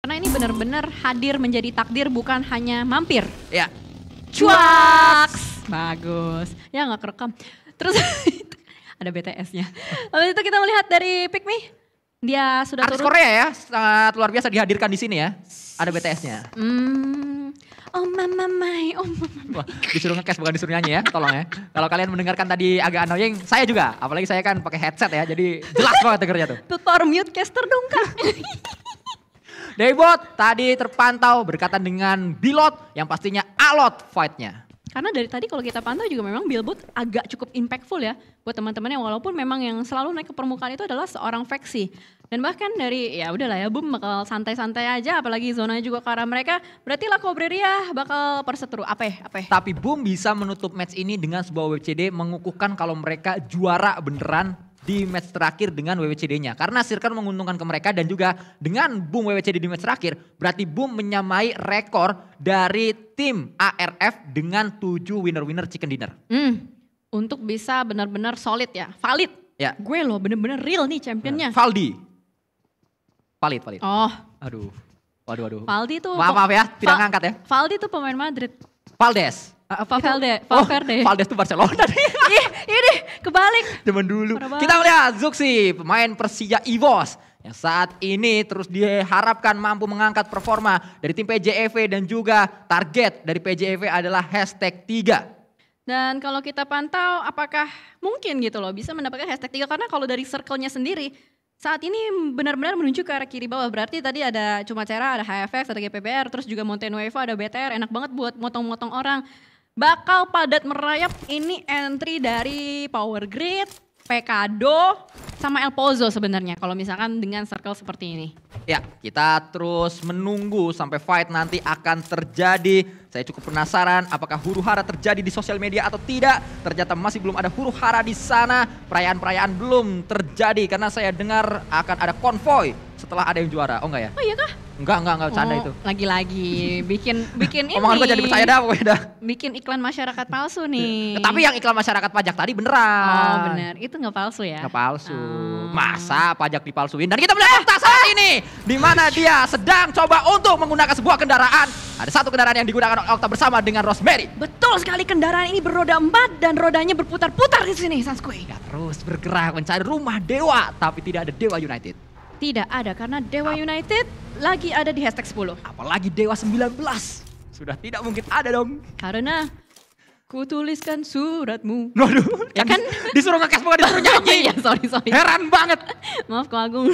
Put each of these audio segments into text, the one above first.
Karena ini benar-benar hadir menjadi takdir bukan hanya mampir. Ya. Cuaks! Bagus. Ya nggak kerekam. Terus ada BTS-nya. Lalu itu kita melihat dari Pick Me. Dia sudah Artis turun. Korea ya, sangat luar biasa dihadirkan di sini ya. Ada BTS-nya. Oh mama my, oh mama. Wah, disuruh nge-cast bukan disuruh nyanyi ya, tolong ya. Kalau kalian mendengarkan tadi agak annoying, saya juga. Apalagi saya kan pakai headset ya, jadi jelas banget dengernya tuh. Tutor mute caster dong kak. Daybot tadi terpantau berkaitan dengan Bilot yang pastinya alot fight-nya. Karena dari tadi kalau kita pantau juga memang Billboard agak cukup impactful ya. Buat teman-teman yang walaupun memang yang selalu naik ke permukaan itu adalah seorang Vexy. Dan bahkan dari ya udahlah ya Boom bakal santai-santai aja apalagi zonanya juga ke arah mereka. Berarti La Cobreria bakal perseteru. Apa ya? Tapi Boom bisa menutup match ini dengan sebuah WCD mengukuhkan kalau mereka juara beneran di match terakhir dengan WWCD-nya. Karena Circle menguntungkan ke mereka dan juga dengan Boom WWCD di match terakhir, berarti Boom menyamai rekor dari tim ARF dengan 7 winner-winner chicken dinner. Untuk bisa benar-benar solid ya, valid. Ya. Gue loh bener-bener real nih championnya. Valdi. Valid. Oh. Aduh. Waduh. Valdi tuh. Maaf ya, tidak ngangkat ya. Valdi tuh pemain Madrid. Valdes. Valverde. Valdes tuh Barcelona. Ini kebalik. Zaman dulu. Kita melihat Zuxi, pemain Persija EVOS. Yang saat ini terus diharapkan mampu mengangkat performa dari tim PJEV dan juga target dari PJEV adalah #3. Dan kalau kita pantau apakah mungkin gitu loh bisa mendapatkan #3 karena kalau dari circle-nya sendiri saat ini benar-benar menuju ke arah kiri bawah. Berarti tadi ada Cumacera, ada HFX, ada GPBR, terus juga Monte Nuevo, ada BTR. Enak banget buat motong-motong orang. Bakal padat merayap ini entry dari Power Grid, Pekado, sama El Pozo sebenarnya kalau misalkan dengan circle seperti ini. Ya, kita terus menunggu sampai fight nanti akan terjadi. Saya cukup penasaran apakah huru-hara terjadi di sosial media atau tidak. Ternyata masih belum ada huru-hara di sana. Perayaan-perayaan belum terjadi karena saya dengar akan ada konvoy setelah ada yang juara. Oh enggak ya? Oh iya kah? Enggak, bercanda itu. Lagi-lagi bikin ini. Omongan gue jadi percaya dah pokoknya dah. Bikin iklan masyarakat palsu nih. Tapi yang iklan masyarakat pajak tadi beneran. Oh bener, itu nggak palsu ya? Nggak palsu. Masa pajak dipalsuin? Dan kita melihat Okta saat ini. Di mana dia sedang coba untuk menggunakan sebuah kendaraan. Ada satu kendaraan yang digunakan Okta bersama dengan Rosemary. Betul sekali, kendaraan ini beroda 4 dan rodanya berputar-putar di sini, Sanskui. Ya, terus bergerak mencari rumah Dewa. Tapi tidak ada Dewa United. Tidak ada karena Dewa United lagi ada di #10. Apalagi Dewa 19. Sudah tidak mungkin ada dong. Karena ku tuliskan suratmu. Waduh, Ya kan? disuruh nge-cast bukan disuruh nyanyi. Iya, sorry. Heran banget. Maaf Ko Agung.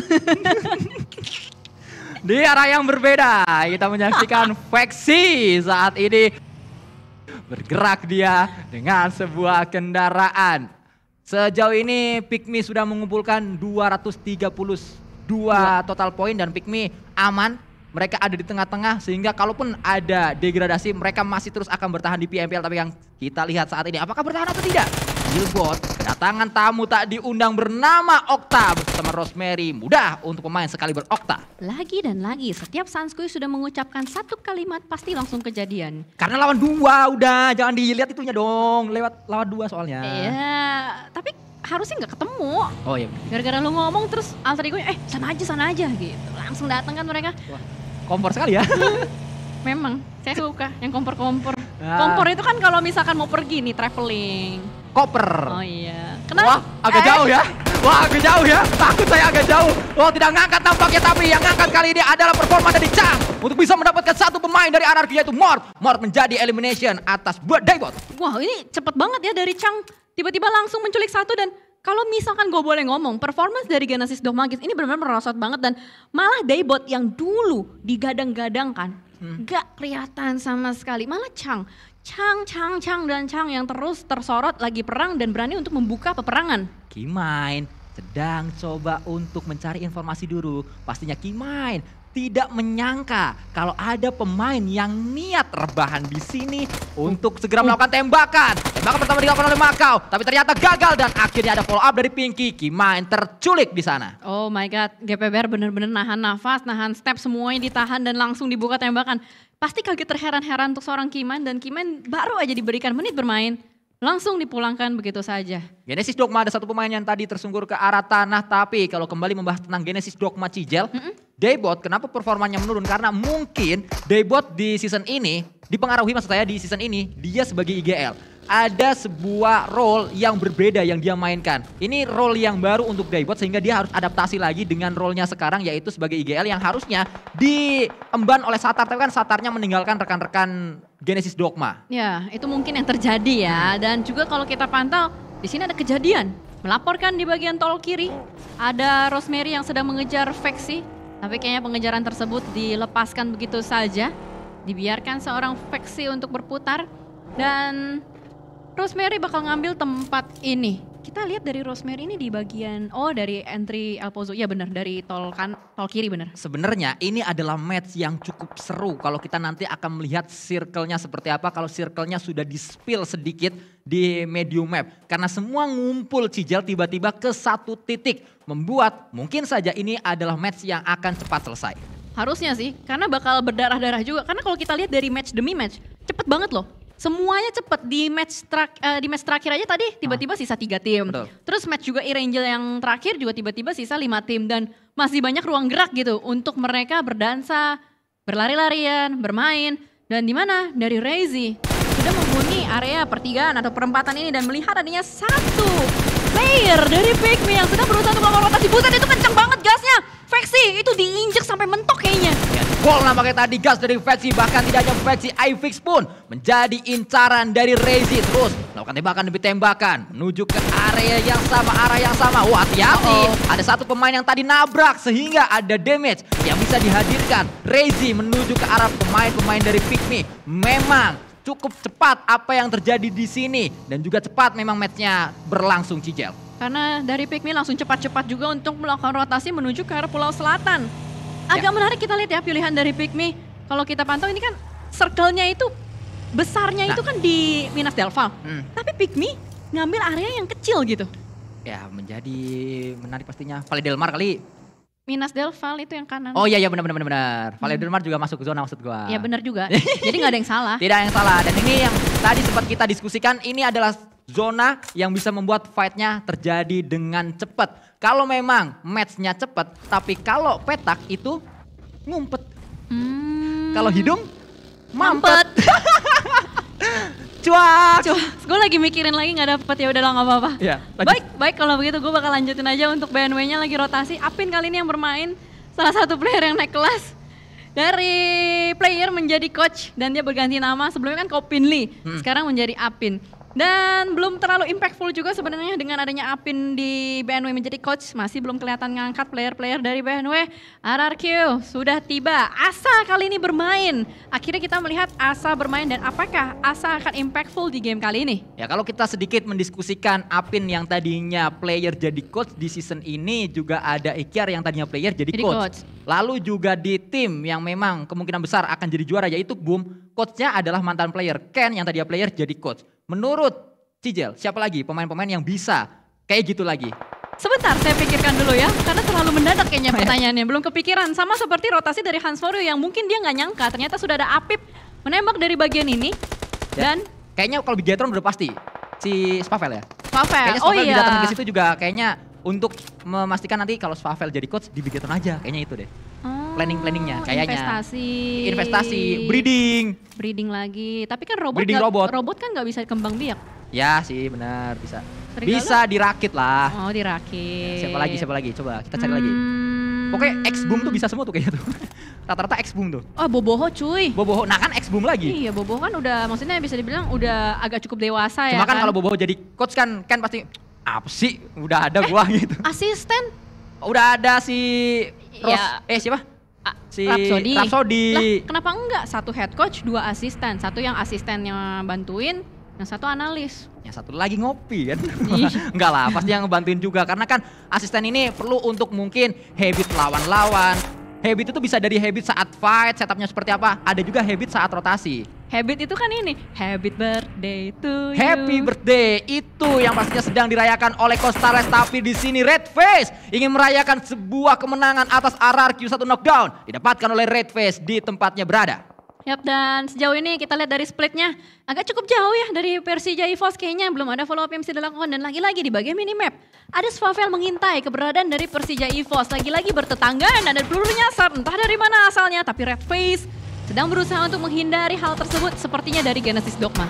Di arah yang berbeda, kita menyaksikan Vexy saat ini bergerak dia dengan sebuah kendaraan. Sejauh ini Pikmi sudah mengumpulkan 232 total poin dan Pikmi aman. Mereka ada di tengah-tengah sehingga kalaupun ada degradasi mereka masih terus akan bertahan di PMPL. Tapi yang kita lihat saat ini apakah bertahan atau tidak? Billboard kedatangan tamu tak diundang bernama Okta bersama Rosemary. Mudah untuk pemain sekali berokta. Lagi dan lagi setiap Sanskui sudah mengucapkan satu kalimat pasti langsung kejadian. Karena lawan 2 udah, jangan dilihat itunya dong. Lewat lawan 2 soalnya. Iya, tapi harusnya nggak ketemu. Oh iya. Gara-gara lu ngomong terus alter ego-nya sana aja gitu. Langsung datang kan mereka. Wah, kompor sekali ya. Memang, saya suka yang kompor-kompor. Kompor itu kan kalau misalkan mau pergi nih traveling. Koper. Oh iya. Kenapa? Wah, agak jauh ya. Wah, agak jauh ya. Takut saya agak jauh. Oh, tidak ngangkat nampaknya, tapi yang ngangkat kali ini adalah performa dari Chang untuk bisa mendapatkan satu pemain dari anarki yaitu Mort. Mort menjadi elimination atas Daybot. Wah, ini cepet banget ya dari Chang. Tiba-tiba langsung menculik satu dan kalau misalkan gue boleh ngomong, performance dari Genesis Dogmagis ini benar-benar merosot banget dan malah Daybot yang dulu digadang-gadangkan gak kelihatan sama sekali. Malah Chang dan Chang yang terus tersorot lagi perang dan berani untuk membuka peperangan. Kimain sedang coba untuk mencari informasi dulu. Pastinya Kimain tidak menyangka kalau ada pemain yang niat rebahan di sini untuk segera melakukan tembakan. Tembakan pertama dilakukan oleh Makau, tapi ternyata gagal dan akhirnya ada follow up dari Pinky. Kimain terculik di sana. Oh my god, GPBR bener-bener nahan nafas, nahan step, semuanya ditahan dan langsung dibuka tembakan. Pasti kaget terheran-heran untuk seorang Kimain dan Kimain baru aja diberikan menit bermain. Langsung dipulangkan begitu saja. Genesis Dogma ada satu pemain yang tadi tersungkur ke arah tanah, tapi kalau kembali membahas tentang Genesis Dogma Cijel, Daybot kenapa performanya menurun? Karena mungkin Daybot di season ini, dipengaruhi maksud saya di season ini, dia sebagai IGL. Ada sebuah role yang berbeda yang dia mainkan. Ini role yang baru untuk Daybot sehingga dia harus adaptasi lagi dengan role-nya sekarang yaitu sebagai IGL yang harusnya diemban oleh Satar. Tapi kan Satarnya meninggalkan rekan-rekan Genesis Dogma. Ya, itu mungkin yang terjadi ya. Dan juga kalau kita pantau, di sini ada kejadian. Melaporkan di bagian tol kiri, ada Rosemary yang sedang mengejar Vexy. Tapi kayaknya pengejaran tersebut dilepaskan begitu saja. Dibiarkan seorang Vexy untuk berputar. Dan Rosemary bakal ngambil tempat ini. Kita lihat dari Rosemary ini di bagian, dari entry El Pozo. Ya benar, dari tol kiri benar. Sebenarnya ini adalah match yang cukup seru kalau kita nanti akan melihat circle-nya seperti apa. Kalau circle-nya sudah di-spill sedikit di medium map. Karena semua ngumpul Cijel tiba-tiba ke satu titik. Membuat mungkin saja ini adalah match yang akan cepat selesai. Harusnya sih, karena bakal berdarah-darah juga. Karena kalau kita lihat dari match demi match, cepet banget loh. Semuanya cepet di match terakhir aja tadi tiba-tiba sisa 3 tim. Betul. Terus match juga E-Angel yang terakhir juga tiba-tiba sisa 5 tim. Dan masih banyak ruang gerak gitu untuk mereka berdansa, berlari-larian, bermain. Dan di mana dari Reizi sudah menghuni area pertigaan atau perempatan ini dan melihat adanya satu player dari Pikmi yang sedang berusaha untuk melakukan rotasi. Buset, itu kenceng banget gasnya. Vexy itu diinjek sampai mentok kayaknya. Gol nampaknya tadi gas dari Vexy, bahkan tidak hanya Vexy, iFix pun menjadi incaran dari Reizi. Terus melakukan tembakan demi tembakan menuju ke area yang sama, arah yang sama. Wah, hati-hati, ada satu pemain yang tadi nabrak sehingga ada damage yang bisa dihadirkan. Reizi menuju ke arah pemain-pemain dari Pikmi. Memang cukup cepat apa yang terjadi di sini dan juga cepat memang matchnya berlangsung, Cijel. Karena dari Pikmi langsung cepat-cepat juga untuk melakukan rotasi menuju ke arah Pulau Selatan. Agak menarik kita lihat ya pilihan dari Pikmi. Kalau kita pantau ini kan circle-nya itu besarnya itu kan di Minas Delval. Tapi Pikmi ngambil area yang kecil gitu. Ya menjadi menarik pastinya. Valle del Mar kali. Minas Delval itu yang kanan. Oh iya benar. Valle del Mar juga masuk zona maksud gua. Ya benar juga. Jadi nggak ada yang salah. Tidak ada yang salah. Dan ini yang tadi sempat kita diskusikan, ini adalah zona yang bisa membuat fight-nya terjadi dengan cepat. Kalau memang match-nya cepat, tapi kalau petak itu ngumpet. Kalau hidung mampet. Cuak. Gue lagi mikirin lagi nggak dapet, ya udahlah nggak apa-apa. Ya, baik kalau begitu gue bakal lanjutin aja untuk BNW-nya lagi rotasi. Apin kali ini yang bermain, salah satu player yang naik kelas. Dari player menjadi coach dan dia berganti nama, sebelumnya kan Kopin Lee, sekarang menjadi Apin. Dan belum terlalu impactful juga sebenarnya dengan adanya Apin di BNW menjadi coach. Masih belum kelihatan ngangkat player-player dari BNW. RRQ sudah tiba. Asa kali ini bermain. Akhirnya kita melihat Asa bermain dan apakah Asa akan impactful di game kali ini? Ya kalau kita sedikit mendiskusikan Apin yang tadinya player jadi coach di season ini, juga ada Ikyar yang tadinya player jadi coach. Lalu juga di tim yang memang kemungkinan besar akan jadi juara yaitu Boom. Coachnya adalah mantan player Ken yang tadinya player jadi coach. Menurut Cijel, siapa lagi pemain-pemain yang bisa kayak gitu lagi? Sebentar, saya pikirkan dulu ya, karena terlalu mendadak kayaknya pertanyaannya. Belum kepikiran, sama seperti rotasi dari Hans Foryu yang mungkin dia nggak nyangka. Ternyata sudah ada Apip menembak dari bagian ini. Dan kayaknya kalau Bigetron udah pasti, si Spavel ya? Spavel, kayaknya Spavel datang ke situ juga kayaknya untuk memastikan nanti kalau Spavel jadi coach di Bigetron aja. Kayaknya itu deh. Planning-planningnya kayaknya. Investasi, breeding lagi. Tapi kan robot kan nggak bisa kembang biak. Ya sih benar bisa. Serigala? Bisa dirakit lah. Oh dirakit. Siapa lagi? Coba kita cari lagi. Pokoknya X-Boom tuh bisa semua tuh kayaknya tuh. Rata-rata X-Boom tuh. Oh Boboho cuy. Boboho, nah kan X-Boom lagi. Iya Boboho kan udah maksudnya bisa dibilang udah agak cukup dewasa ya. Cuma kan kalau Boboho jadi coach kan pasti apa sih udah ada gua gitu. Asisten? Udah ada si siapa? Si Rhapsody. Lah, kenapa enggak satu head coach, 2 asisten, satu yang asistennya bantuin, yang satu analis. Yang satu lagi ngopi kan. Enggak lah, pasti yang ngebantuin juga karena kan asisten ini perlu untuk mungkin habit lawan-lawan. Habit itu bisa dari habit saat fight, setupnya seperti apa. Ada juga habit saat rotasi. Habit itu kan ini, happy birthday to you. Happy birthday itu yang pastinya sedang dirayakan oleh Coach Starless, tapi di sini Red Face ingin merayakan sebuah kemenangan atas RRQ, 1 knockdown didapatkan oleh Red Face di tempatnya berada. Yap, dan sejauh ini kita lihat dari splitnya agak cukup jauh ya dari Persija EVOS, kayaknya belum ada follow up yang bisa dilakukan. Dan lagi-lagi di bagian minimap ada Swavel mengintai keberadaan dari Persija EVOS, lagi-lagi bertetanggaan dan ada peluru nyasar entah dari mana asalnya, tapi Red Face sedang berusaha untuk menghindari hal tersebut sepertinya dari Genesis Dogma.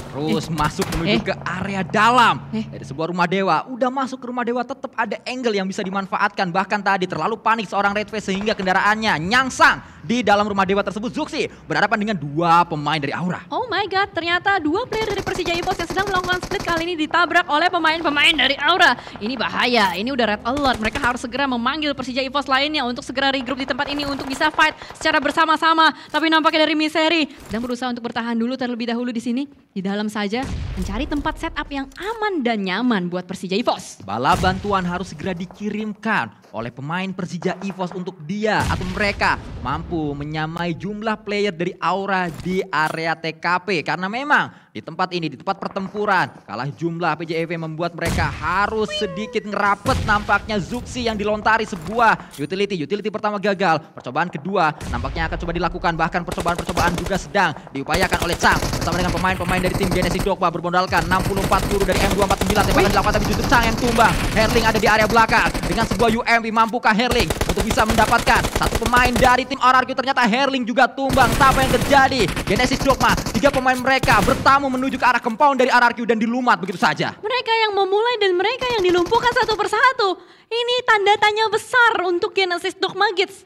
Terus masuk menuju ke area dalam dari sebuah rumah dewa. Udah masuk ke rumah dewa tetap ada angle yang bisa dimanfaatkan. Bahkan tadi terlalu panik seorang Red Face sehingga kendaraannya nyangsang di dalam rumah dewa tersebut. Zuxi berhadapan dengan dua pemain dari Aura. Oh my god, ternyata dua player dari Persija EVOS yang sedang melakukan split kali ini ditabrak oleh pemain-pemain dari Aura. Ini bahaya, ini udah red alert. Mereka harus segera memanggil Persija EVOS lainnya untuk segera regroup di tempat ini untuk bisa fight secara bersama-sama. Tapi nampaknya dari Misery sedang berusaha untuk bertahan dulu terlebih dahulu di sini. Di dalam saja mencari tempat setup yang aman dan nyaman buat Persija EVOS. Bala bantuan harus segera dikirimkan oleh pemain Persija EVOS untuk dia atau mereka mampu menyamai jumlah player dari Aura di area TKP. Karena memang di tempat ini, di tempat pertempuran, kalah jumlah PJEV membuat mereka harus sedikit ngerapet. Nampaknya Zuxi yang dilontari sebuah utility pertama gagal. Percobaan kedua nampaknya akan coba dilakukan, bahkan percobaan juga sedang diupayakan oleh Chang bersama dengan pemain-pemain dari tim Genesis Dogma bermodalkan 64 peluru dari M249 tembakan dilakukan tapi justru Chang yang tumbang. Herling ada di area belakang dengan sebuah UMP. Mampukah Herling untuk bisa mendapatkan satu pemain dari tim RRQ? Ternyata Herling juga tumbang. Apa yang terjadi? Genesis Dogma, tiga pemain mereka bertamu menuju ke arah compound dari RRQ dan dilumat begitu saja. Mereka yang memulai dan mereka yang dilumpuhkan satu persatu. Ini tanda tanya besar untuk Genesis Dogma Kids.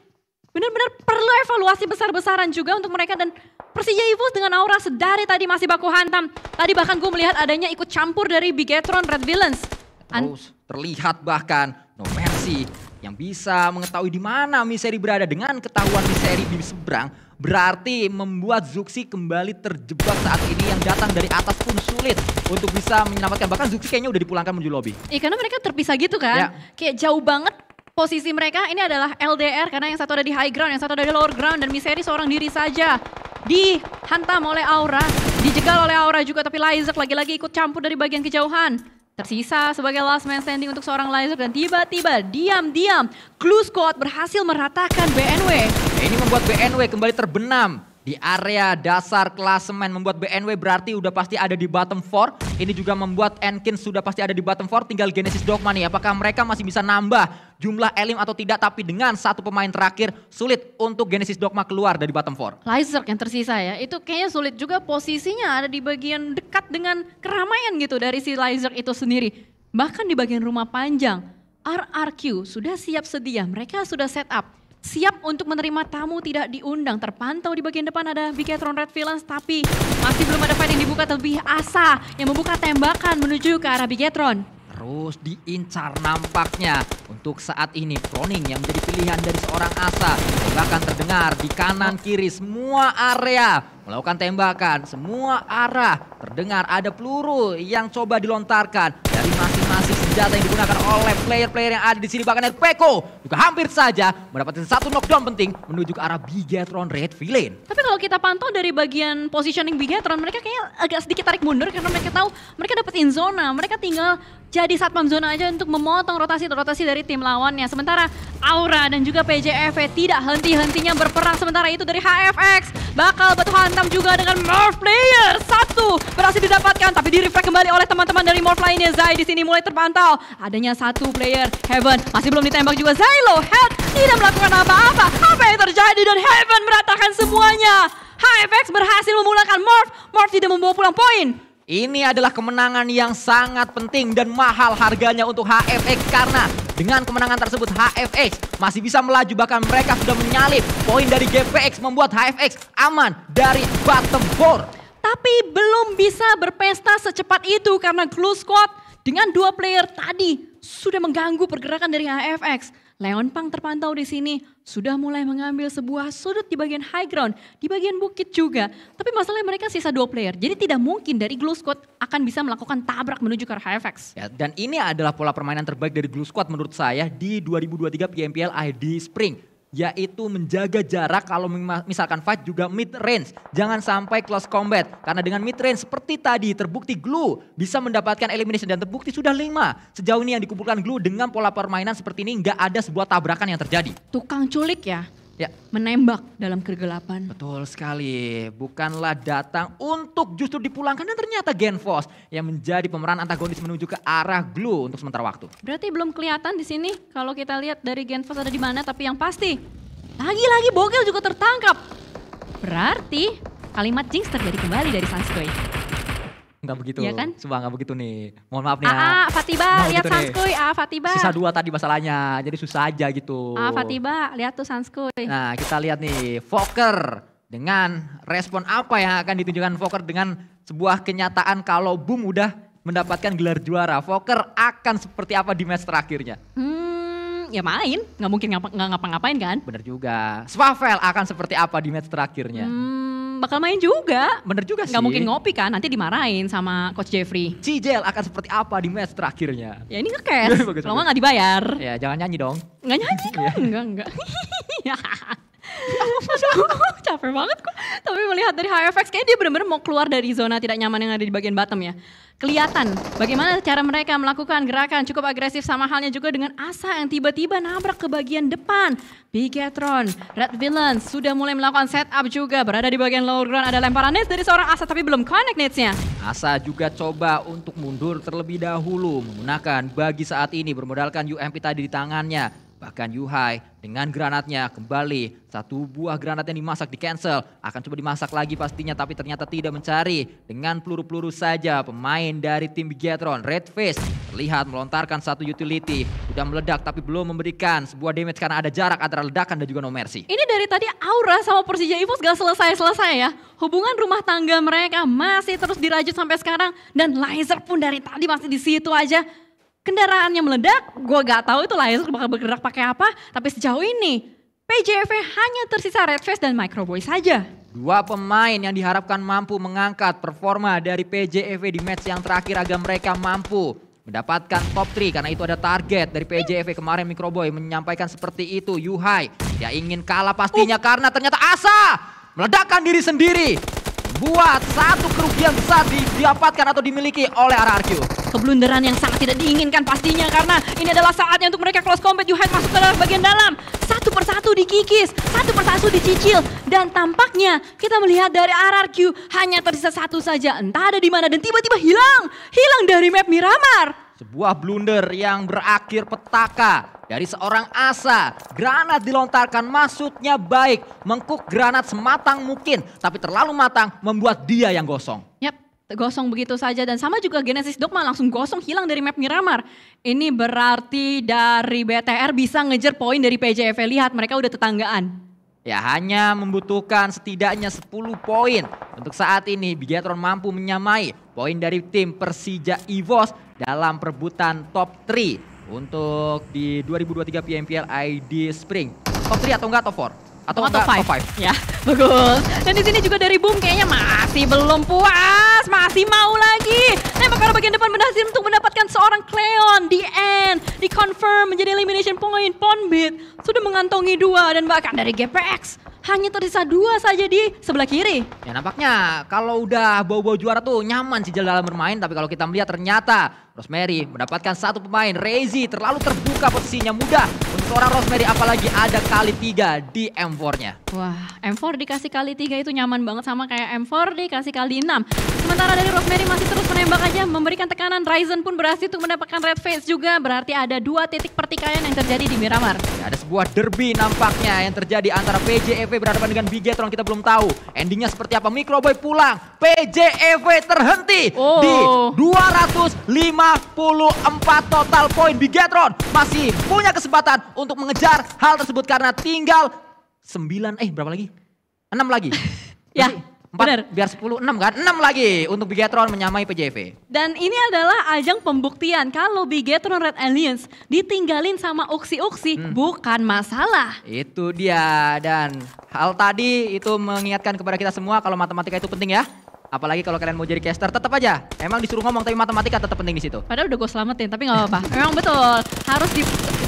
Benar-benar perlu evaluasi besar-besaran juga untuk mereka. Dan Persija EVOS dengan Aura sedari tadi masih baku hantam. Tadi bahkan gue melihat adanya ikut campur dari Bigetron Red Villains. Terus terlihat bahkan No Mercy yang bisa mengetahui di mana Misery berada. Dengan ketahuan Misery di seberang, berarti membuat Zuxi kembali terjebak saat ini. Yang datang dari atas pun sulit untuk bisa menyelamatkan. Bahkan Zuxi kayaknya udah dipulangkan menuju lobby. Karena mereka terpisah gitu kan. Ya. Kayak jauh banget posisi mereka. Ini adalah LDR karena yang satu ada di high ground, yang satu ada di lower ground. Dan Misery seorang diri saja dihantam oleh Aura, dijegal oleh Aura juga. Tapi Lyzerk lagi-lagi ikut campur dari bagian kejauhan. Tersisa sebagai last man standing untuk seorang Lyzerk dan tiba-tiba diam-diam Glue Squad berhasil meratakan BNW. Ini membuat BNW kembali terbenam di area dasar klasemen. Membuat BNW berarti udah pasti ada di bottom 4. Ini juga membuat Enkin sudah pasti ada di bottom 4. Tinggal Genesis Dogma nih. Apakah mereka masih bisa nambah jumlah elim atau tidak? Tapi dengan satu pemain terakhir sulit untuk Genesis Dogma keluar dari bottom 4. Lyzerk yang tersisa ya. Itu kayaknya sulit juga, posisinya ada di bagian dekat dengan keramaian gitu dari si Lyzerk itu sendiri. Bahkan di bagian rumah panjang RRQ sudah siap sedia. Mereka sudah set up, siap untuk menerima tamu tidak diundang. Terpantau di bagian depan ada Bigetron Red Villains, tapi masih belum ada fight yang dibuka. Terlebih Asa yang membuka tembakan menuju ke arah Bigetron. Terus diincar nampaknya untuk saat ini. Proning yang menjadi pilihan dari seorang Asa. Bahkan terdengar di kanan kiri semua area melakukan tembakan. Semua arah terdengar ada peluru yang coba dilontarkan dari masing-masing senjata yang digunakan oleh player-player yang ada di sini. Bahkan Peko juga hampir saja mendapatkan satu knockdown penting menuju ke arah Bigetron Red Villain. Tapi kalau kita pantau dari bagian positioning Bigetron, mereka kayaknya agak sedikit tarik mundur karena mereka tahu mereka dapat in zona. Mereka tinggal jadi satpam zona aja untuk memotong rotasi dari tim lawannya. Sementara Aura dan juga PJEV tidak henti-hentinya berperang. Sementara itu dari HFX bakal batu hantam juga dengan Morph player. Satu berhasil didapatkan tapi di-reflect kembali oleh teman-teman dari Morph lainnya. Zai di sini mulai terpantau. Adanya satu player. Heaven masih belum ditembak juga. Zai low health, tidak melakukan apa-apa. Apa yang terjadi dan Heaven meratakan semuanya. HFX berhasil memulangkan Morph. Morph tidak membawa pulang poin. Ini adalah kemenangan yang sangat penting dan mahal harganya untuk HFX. Karena dengan kemenangan tersebut HFX masih bisa melaju. Bahkan mereka sudah menyalip poin dari GPX, membuat HFX aman dari bottom 4. Tapi belum bisa berpesta secepat itu karena Glue Squad dengan dua player tadi sudah mengganggu pergerakan dari HFX. Leonpang terpantau di sini sudah mulai mengambil sebuah sudut di bagian high ground, di bagian bukit juga. Tapi masalahnya mereka sisa dua player, jadi tidak mungkin dari Glue Squad akan bisa melakukan tabrak menuju ke arah HFX. Ya, dan ini adalah pola permainan terbaik dari Glue Squad menurut saya di 2023 PMPL ID Spring. Yaitu menjaga jarak kalau misalkan fight juga mid range. Jangan sampai close combat. Karena dengan mid range seperti tadi terbukti Glue bisa mendapatkan elimination. Dan terbukti sudah 5. Sejauh ini yang dikumpulkan Glue dengan pola permainan seperti ini nggak ada sebuah tabrakan yang terjadi. Tukang culik ya. Ya. Menembak dalam kegelapan. Betul sekali, bukanlah datang untuk justru dipulangkan dan ternyata Genfos yang menjadi pemeran antagonis menuju ke arah Glue untuk sementara waktu. Berarti belum kelihatan di sini kalau kita lihat dari Genfos ada di mana, tapi yang pasti lagi-lagi Bogel juga tertangkap. Berarti kalimat jinx terjadi kembali dari Sanskoy. Enggak begitu, Iya kan? Sumpah enggak begitu nih. Mohon maaf nih ya. Fatiba, Nggak lihat begitu nih. Sanskoy. Fatiba. Sisa 2 tadi masalahnya, jadi susah aja gitu. Fatiba, lihat tuh Sanskoy. Nah kita lihat nih, Fokker dengan respon apa yang akan ditunjukkan Fokker dengan sebuah kenyataan kalau Boom udah mendapatkan gelar juara. Fokker akan seperti apa di match terakhirnya? Ya main, nggak mungkin nggak ngapa-ngapain kan? Bener juga. Swavel akan seperti apa di match terakhirnya? Bakal main juga. Bener juga sih. Nggak mungkin ngopi kan, nanti dimarahin sama Coach Jeffrey. Cijel akan seperti apa di match terakhirnya? Ya ini nge-cash, Bagus, kalau nggak dibayar. Ya jangan nyanyi dong. Nggak nyanyi kan? Enggak. Aduh, capek banget kok. Tapi melihat dari HFX kayaknya dia benar-benar mau keluar dari zona tidak nyaman yang ada di bagian bottom ya. Kelihatan bagaimana cara mereka melakukan gerakan cukup agresif, sama halnya juga dengan Asa yang tiba-tiba nabrak ke bagian depan. Bigetron, Red Villain sudah mulai melakukan setup juga, berada di bagian lower ground, ada lemparan nades dari seorang Asa tapi belum connect nades-nya. Asa juga coba untuk mundur terlebih dahulu menggunakan bagi saat ini bermodalkan UMP tadi di tangannya. Bahkan Yuhai dengan granatnya kembali, satu buah granat yang dimasak di cancel, akan coba dimasak lagi pastinya tapi ternyata tidak mencari. Dengan peluru-peluru saja pemain dari tim Bigetron, Redface terlihat melontarkan satu utility, sudah meledak tapi belum memberikan sebuah damage karena ada jarak antara ledakan dan juga No Mercy. Ini dari tadi Aura sama Persija EVOS gak selesai-selesai ya. Hubungan rumah tangga mereka masih terus dirajut sampai sekarang, dan Laser pun dari tadi masih di situ aja. Kendaraannya meledak, gue gak tahu itu Laser bakal bergerak pakai apa, tapi sejauh ini PJV hanya tersisa Redface dan Microboy saja. Dua pemain yang diharapkan mampu mengangkat performa dari PJV di match yang terakhir agar mereka mampu mendapatkan top 3 karena itu ada target dari PJV. Kemarin Microboy menyampaikan seperti itu. Yuhai dia ingin kalah pastinya karena ternyata Asa meledakkan diri sendiri, buat satu kerugian besar didapatkan atau dimiliki oleh RRQ. Keblunderan yang sangat tidak diinginkan pastinya, karena ini adalah saatnya untuk mereka close combat. Yuhai masuk ke dalam bagian dalam, satu persatu dikikis, satu persatu dicicil, dan tampaknya kita melihat dari RRQ hanya tersisa satu saja, entah ada di mana dan tiba-tiba hilang dari map Miramar. Sebuah blunder yang berakhir petaka dari seorang Asa. Granat dilontarkan, maksudnya baik, mengkuk granat sematang mungkin, tapi terlalu matang membuat dia yang gosong. Yap, gosong begitu saja, dan sama juga Genesis Dogma langsung gosong hilang dari map Miramar. Ini berarti dari BTR bisa ngejar poin dari PJV. Lihat mereka udah tetanggaan. Ya hanya membutuhkan setidaknya 10 poin. Untuk saat ini Bigetron mampu menyamai poin dari tim Persija EVOS dalam perebutan top 3 untuk di 2023 PMPL ID Spring. Top 3 atau enggak top 4? Atau enggak top 5? Ya, bagus. Dan di sini juga dari Boom kayaknya masih belum puas, masih mau lagi. Nembak ke bagian depan berhasil untuk mendapatkan seorang Cleon di end, di confirm menjadi elimination point. Ponbit sudah mengantongi 2 dan bahkan dari GPX hanya tersisa 2 saja di sebelah kiri. Ya nampaknya kalau udah bau-bau juara tuh nyaman sih dalam bermain, tapi kalau kita melihat ternyata Rosemary mendapatkan satu pemain. Rezi terlalu terbuka, posisinya mudah untuk seorang Rosemary, apalagi ada kali 3 di M4-nya. Wah, M4 dikasih kali 3 itu nyaman banget, sama kayak M4 dikasih kali 6. Sementara dari Rosemary masih terus menembak aja, memberikan tekanan. Ryzen pun berhasil untuk mendapatkan red face juga, berarti ada 2 titik pertikaian yang terjadi di Miramar. Ya, ada sebuah derby nampaknya yang terjadi antara PJV berhadapan dengan Bigetron, kita belum tahu endingnya seperti apa. Microboy pulang, PJV terhenti di 254 total poin. Bigetron masih punya kesempatan untuk mengejar hal tersebut karena tinggal 9, berapa lagi? 6 lagi. Ya, 4, benar. biar 10, 6 kan? 6 lagi untuk Bigetron menyamai PJV. Dan ini adalah ajang pembuktian kalau Bigetron Red Aliens ditinggalin sama Uksi-Uksi bukan masalah. Itu dia, dan hal tadi itu mengingatkan kepada kita semua kalau matematika itu penting ya. Apalagi kalau kalian mau jadi caster, tetap aja emang disuruh ngomong tapi matematika tetap penting di situ. Padahal udah gue selamatin, tapi nggak apa-apa. Memang betul, harus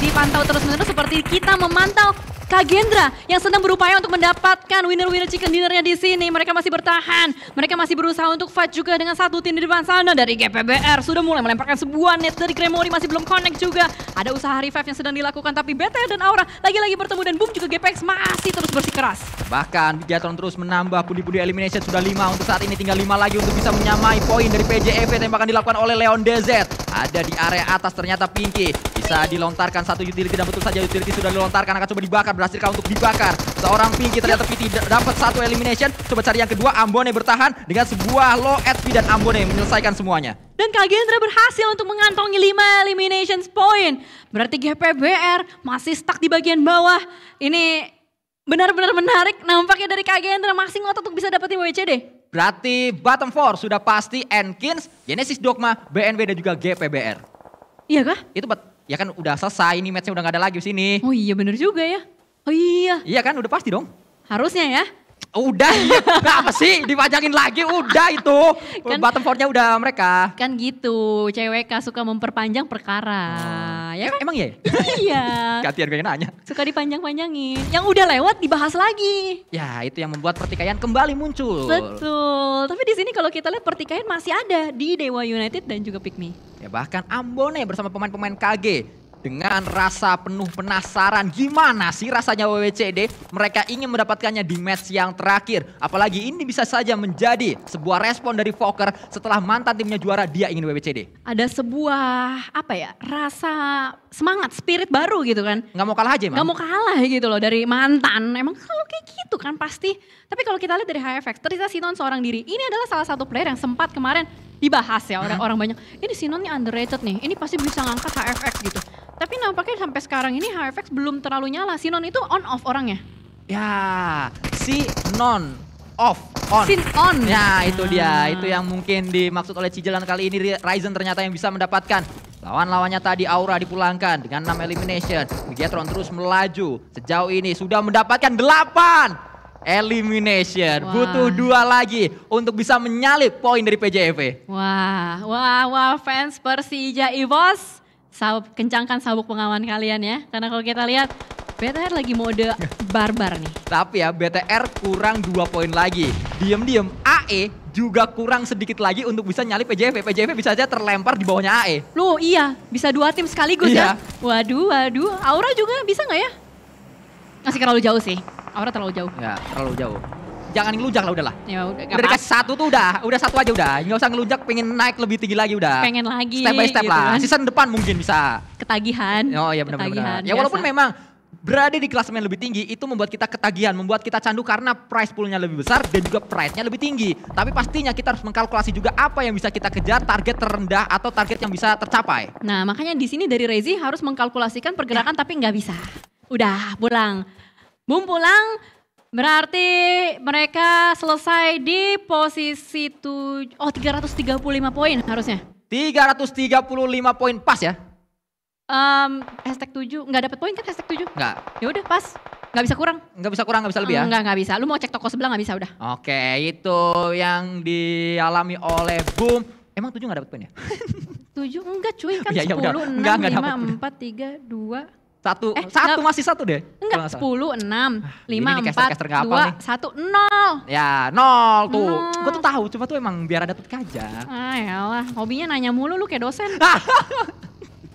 dipantau terus-menerus seperti kita memantau Kagendra yang sedang berupaya untuk mendapatkan winner chicken dinnernya di sini. Mereka masih bertahan, mereka masih berusaha untuk fight juga dengan satu tim di depan sana. Dari GPBR sudah mulai melemparkan sebuah net dari Gremory, masih belum connect juga. Ada usaha revive yang sedang dilakukan, tapi BTR dan Aura lagi-lagi bertemu, dan Boom juga GPX masih terus bersikeras. Bahkan Bigatron terus menambah pundi-pundi elimination, sudah 5 untuk saat ini, tinggal 5 lagi untuk bisa menyamai poin dari PJEV. Tembakan dilakukan oleh Leon DZ. Ada di area atas ternyata Pinky. Bisa dilontarkan satu utility, dan betul saja utility sudah dilontarkan, akan coba dibakar. Berhasilkah untuk dibakar seorang Pinky? Ternyata Pinky dapat satu elimination. Coba cari yang kedua. Ambone bertahan dengan sebuah low HP, dan Ambone menyelesaikan semuanya. Dan Kagendra berhasil untuk mengantongi 5 elimination point. Berarti GPBR masih stuck di bagian bawah. Ini benar-benar menarik. Nampaknya dari Kagendra masih ngotot untuk bisa dapetin WCD. Berarti bottom 4 sudah pasti Enkins, Genesis Dogma, BNB dan juga GPBR. Iya kah? Itu ya kan udah selesai, ini matchnya udah gak ada lagi di sini. Oh iya bener juga ya. Oh iya. Iya kan udah pasti dong. Harusnya ya. Udah, iya. Apa sih dipajangin lagi, udah itu. Kan, bottom 4-nya udah mereka. Kan gitu, CWK suka memperpanjang perkara. Ya kan? Emang iya? Iya. Gantian gue nanya. Suka dipanjang-panjangin. Yang udah lewat dibahas lagi. Ya itu yang membuat pertikaian kembali muncul. Betul. Tapi di sini kalau kita lihat pertikaian masih ada di Dewa United dan juga Pikmi. Ya bahkan Ambone bersama pemain-pemain KG. Dengan rasa penuh penasaran gimana sih rasanya WWCD, mereka ingin mendapatkannya di match yang terakhir. Apalagi ini bisa saja menjadi sebuah respon dari Fokker setelah mantan timnya juara, dia ingin WWCD. Ada sebuah rasa semangat, spirit baru gitu kan. Nggak mau kalah aja emang. Nggak mau kalah gitu loh dari mantan, emang kalau kayak gitu kan pasti. Tapi kalau kita lihat dari HFX, ternyata Sinon seorang diri. Ini adalah salah satu player yang sempat kemarin dibahas ya orang-orang banyak. Ini Sinon nih underrated nih, ini pasti bisa ngangkat HFX gitu. Tapi nampaknya sampai sekarang ini HFX belum terlalu nyala. Sinon itu on-off orangnya. Ya, Sinon off, on. Sin on. Ya itu dia, itu yang mungkin dimaksud oleh Cijelan kali ini. Ryzen ternyata yang bisa mendapatkan. Lawan-lawannya tadi Aura dipulangkan dengan 6 elimination. Bigatron terus melaju. Sejauh ini sudah mendapatkan 8 elimination. Wah. Butuh 2 lagi untuk bisa menyalip poin dari PJEV. Wah, fans Persija EVOS. Kencangkan sabuk pengaman kalian ya. Karena kalau kita lihat BTR lagi mode barbar nih. Tapi ya BTR kurang 2 poin lagi. Diem-diem AE juga kurang sedikit lagi untuk bisa nyalip PJV. PJV bisa aja terlempar di bawahnya AE. Loh iya, bisa 2 tim sekaligus Iya. ya. Waduh. Aura juga bisa nggak ya? Masih terlalu jauh sih. Aura terlalu jauh. Ya terlalu jauh. Jangan ngelunjak lah udahlah. Ya udah Udah dikasih satu tuh udah satu aja udah. Nggak usah ngelunjak, pengen naik lebih tinggi lagi udah. Pengen lagi. Step by step gitu lah. kan. Season depan mungkin bisa. Ketagihan. Oh iya benar-benar. Ya biasa. walaupun memang berada di klasemen lebih tinggi itu membuat kita ketagihan, membuat kita candu karena prize poolnya lebih besar dan juga prize-nya lebih tinggi. Tapi pastinya kita harus mengkalkulasi juga apa yang bisa kita kejar, target terendah atau target yang bisa tercapai. Nah makanya di sini dari Rezi harus mengkalkulasikan pergerakan tapi nggak bisa. Udah pulang. Boom pulang. Berarti mereka selesai di posisi 335 poin harusnya. 335 poin pas ya? Hashtag 7, nggak dapat poin kan hashtag 7? Nggak. Ya udah pas, nggak bisa kurang. Nggak bisa kurang, nggak bisa lebih ya? Nggak bisa. Lu mau cek toko sebelah nggak bisa udah. Oke, itu yang dialami oleh Boom. Emang 7 nggak dapat poin ya? 7 enggak cuy kan Ya, 10, ya udah. 6, Enggak 5, dapat. 4, 3, 2. Satu enggak. masih satu deh. Enggak, 10, 6, 5, 4, caster-caster nggak hafal nih. 2, 1, 0. Ya, 0 tuh. 0. Gue tuh tahu, cuma tuh emang biar ada trik aja. Yalah, hobinya nanya mulu lu kayak dosen.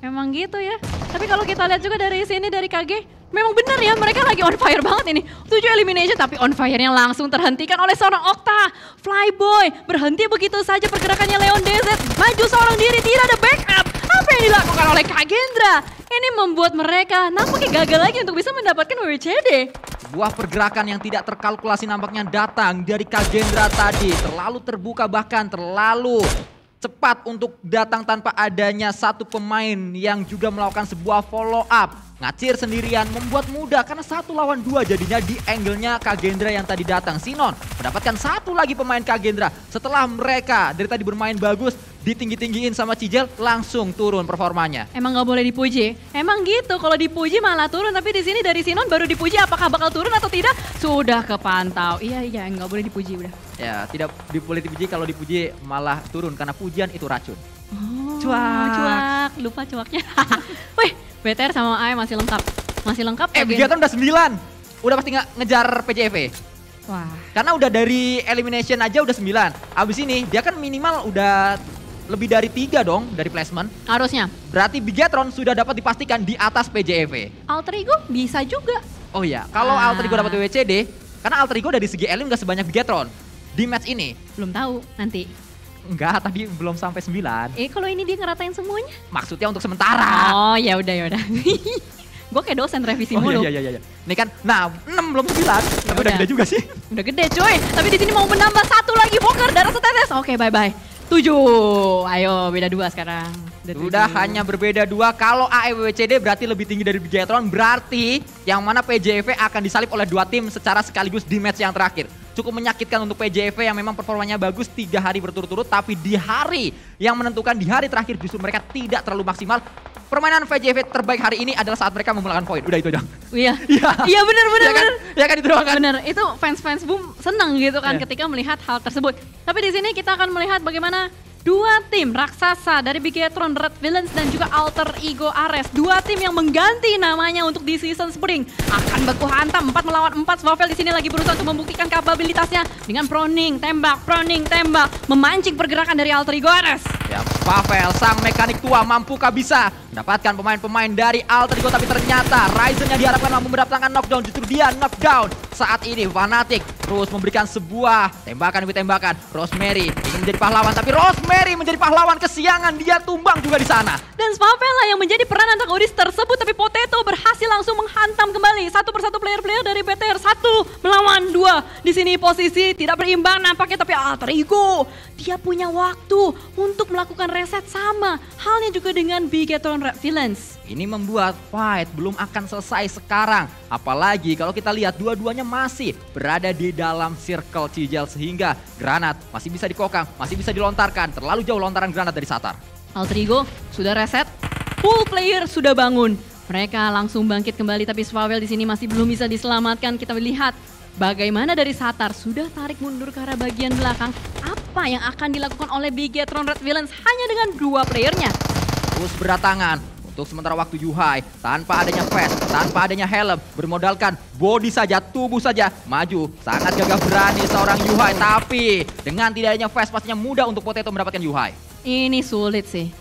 Emang gitu ya. Tapi kalau kita lihat juga dari sini, dari KG, memang benar ya mereka lagi on fire banget ini. 7 elimination tapi on fire-nya langsung terhentikan oleh seorang Okta. Flyboy berhenti begitu saja pergerakannya Leon DZ. Maju seorang diri, tidak ada backup. Apa yang dilakukan oleh Kagendra? Ini membuat mereka nampaknya gagal lagi untuk bisa mendapatkan WWCD. Sebuah pergerakan yang tidak terkalkulasi nampaknya datang dari Kagendra tadi. Terlalu terbuka bahkan terlalu cepat untuk datang tanpa adanya satu pemain yang juga melakukan sebuah follow up. Ngacir sendirian membuat mudah karena 1 lawan 2 jadinya di angle-nya Kagendra yang tadi datang. Sinon mendapatkan satu lagi pemain Kagendra setelah mereka dari tadi bermain bagus, ditinggi-tinggiin sama Cijel, langsung turun performanya. Emang nggak boleh dipuji. Emang gitu, kalau dipuji malah turun. Tapi di sini dari Sinon baru dipuji, apakah bakal turun atau tidak? Sudah kepantau. Iya, nggak boleh dipuji udah. Ya, tidak boleh dipuji, kalau dipuji malah turun karena pujian itu racun. Oh, Cuak. cuak. Lupa cuaknya. Wih, BTR sama AE masih lengkap. Masih lengkap ya, Gen? Bigetron udah 9. Udah pasti ngejar PJV. Wah. Karena udah dari elimination aja udah 9. Abis ini dia kan minimal udah lebih dari 3 dong dari placement. Harusnya. Berarti Bigetron sudah dapat dipastikan di atas PJV. Alter Ego bisa juga. Oh iya, kalau Alter Ego dapat WWCD, karena Alter Ego dari segi elim gak sebanyak Bigetron. Di match ini. Belum tahu nanti. Enggak, tadi belum sampai 9. Kalau ini dia ngeratain semuanya? Maksudnya untuk sementara. Oh ya udah. Gue kayak dosen revisi mulu. Iya. Ini kan, nah 6 belum 9. Tapi udah gede juga sih. Udah gede cuy. Tapi di sini mau menambah 1 lagi poker darah setetes. Oke, bye-bye. 7. Ayo beda 2 sekarang. Udah hanya berbeda 2. Kalau AEWCD berarti lebih tinggi dari Bigetron. Berarti yang mana PJV akan disalip oleh 2 tim secara sekaligus di match yang terakhir. Cukup menyakitkan untuk PJV yang memang performanya bagus 3 hari berturut-turut. Tapi di hari yang menentukan, di hari terakhir justru mereka tidak terlalu maksimal. Permainan PJV terbaik hari ini adalah saat mereka memulangkan poin. Udah itu dong. Iya. Iya benar. Ya kan itu doang kan. Benar. Itu fans Boom senang gitu kan Yeah. ketika melihat hal tersebut. Tapi di sini kita akan melihat bagaimana 2 tim raksasa dari Bigetron Red Villains dan juga Alter Ego Ares. 2 tim yang mengganti namanya untuk di season spring. Akan baku hantam 4 melawan 4. Swavel di sini lagi berusaha untuk membuktikan kapabilitasnya dengan proning, tembak, memancing pergerakan dari Alter Ego Ares. Ya, Pavel, sang mekanik tua, mampukah bisa mendapatkan pemain-pemain dari Alter Ego, tapi ternyata Ryzen-nya diharapkan mampu mendapatkan knockdown, justru dia knockdown. Saat ini Fnatic terus memberikan sebuah tembakan demi tembakan. Rosemary ingin menjadi pahlawan, tapi Rosemary menjadi pahlawan kesiangan, dia tumbang juga di sana. Dan Swavel lah yang menjadi peran antagonis tersebut, tapi Potato berhasil langsung menghantam kembali satu persatu player-player dari BTR. 1 melawan 2. Di sini posisi tidak berimbang nampaknya, tapi Alter Ego dia punya waktu untuk melakukan reset, sama halnya juga dengan Bigetron Red Villains. Ini membuat fight belum akan selesai sekarang. Apalagi kalau kita lihat dua-duanya masih berada di dalam circle Cijel, sehingga granat masih bisa dikokang, masih bisa dilontarkan. Terlalu jauh lontaran granat dari Satar. Alter Ego sudah reset, full player sudah bangun. Mereka langsung bangkit kembali, tapi Swavel di sini masih belum bisa diselamatkan. Kita lihat bagaimana dari Satar sudah tarik mundur ke arah bagian belakang. Apa yang akan dilakukan oleh Bigetron Red Villains hanya dengan 2 playernya? Terus berdatangan untuk sementara waktu Yuhai, tanpa adanya vest, tanpa adanya helm, bermodalkan body saja, tubuh saja, maju. Sangat gagah berani seorang Yuhai, tapi dengan tidak adanya vest pastinya mudah untuk Potato mendapatkan Yuhai. Ini sulit sih,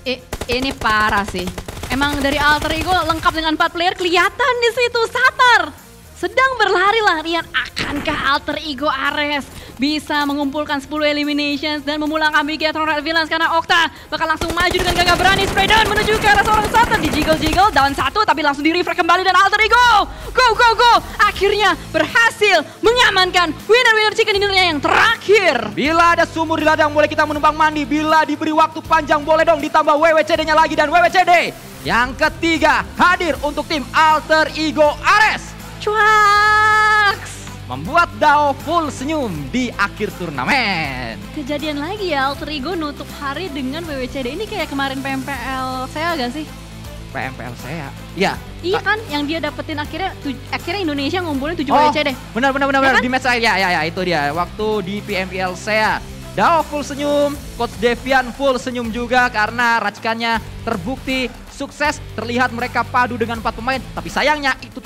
ini parah sih. Emang dari Alter Ego lengkap dengan 4 player, kelihatan di situ Satar sedang berlari-larian. Akankah Alter Ego Ares bisa mengumpulkan 10 eliminations dan memulangkan Bigetron Red Villains? Karena Okta bakal langsung maju dengan gagah berani, spray down menuju ke arah seorang Satar. Di jiggle down 1 tapi langsung di refresh kembali dan Alter Ego go akhirnya berhasil mengamankan winner chicken dinnernya yang terakhir. Bila ada sumur di ladang boleh kita menumpang mandi, bila diberi waktu panjang boleh dong ditambah WWCD-nya lagi, dan WWCD yang ketiga hadir untuk tim Alter Ego Ares. Cuaks! Membuat Dao full senyum di akhir turnamen. Kejadian lagi ya Alter Ego nutup hari dengan WWCD. Ini kayak kemarin PMPL saya gak sih? PMPL saya? Iya. Iya kan yang dia dapetin akhirnya Indonesia ngumpulin 7 WWCD. Benar. Ya kan? Di match saya, ya itu dia. Waktu di PMPL saya. Dao full senyum, Coach Devian full senyum juga karena racikannya terbukti sukses. Terlihat mereka padu dengan 4 pemain, tapi sayangnya itu